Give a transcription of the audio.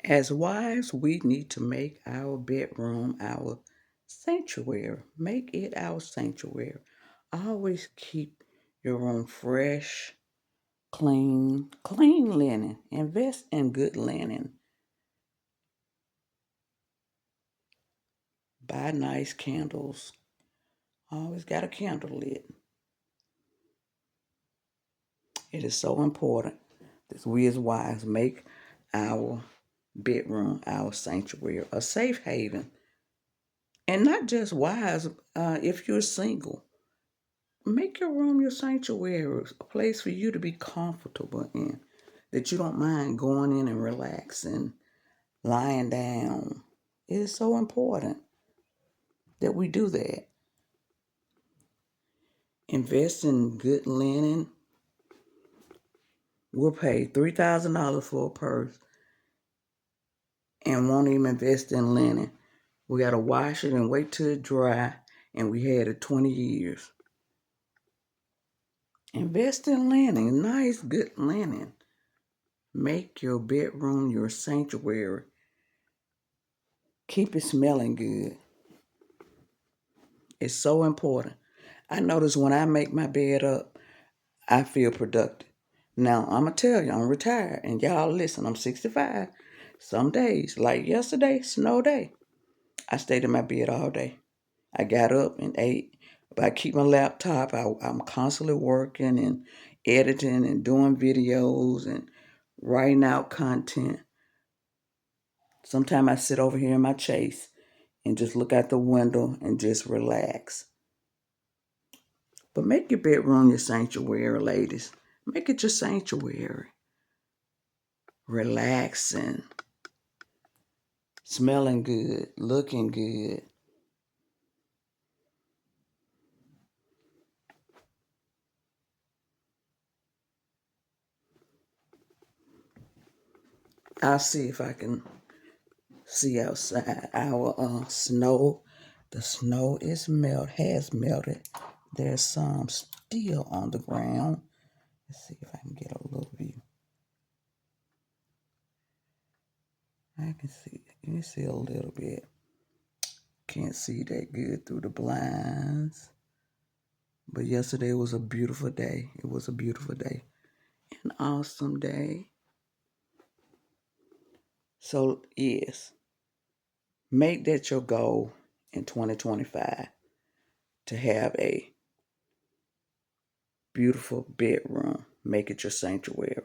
As wives, we need to make our bedroom our sanctuary. Make it our sanctuary. Always keep your room fresh, clean linen. Invest in good linen. Buy nice candles. Always got a candle lit. It is so important that we as wives make our bedroom our sanctuary, a safe haven. And not just wives, if you're single, make your room your sanctuary, a place for you to be comfortable in, that you don't mind going in and relaxing, lying down. It is so important that we do that. Invest in good linen. We'll pay $3,000 for a purse and won't even invest in linen. We got to wash it and wait till it dry, and we had it 20 years. Invest in linen, nice, good linen. Make your bedroom your sanctuary. Keep it smelling good. It's so important. I notice when I make my bed up, I feel productive. Now, I'm going to tell you, I'm retired, and y'all listen, I'm 65. Some days, like yesterday, snow day, I stayed in my bed all day. I got up and ate, but I keep my laptop. I'm constantly working and editing and doing videos and writing out content. Sometimes I sit over here in my chase and just look out the window and just relax. But make your bedroom your sanctuary, ladies. Make it your sanctuary. Relaxing, smelling good, looking good. I'll see if I can see outside our snow. The snow has melted. There's some still on the ground. Let's see if I can get a little view. I can see, you can see a little bit. Can't see that good through the blinds. But yesterday was a beautiful day. It was a beautiful day. An awesome day. So, yes, make that your goal in 2025 to have a beautiful bedroom. Make it your sanctuary.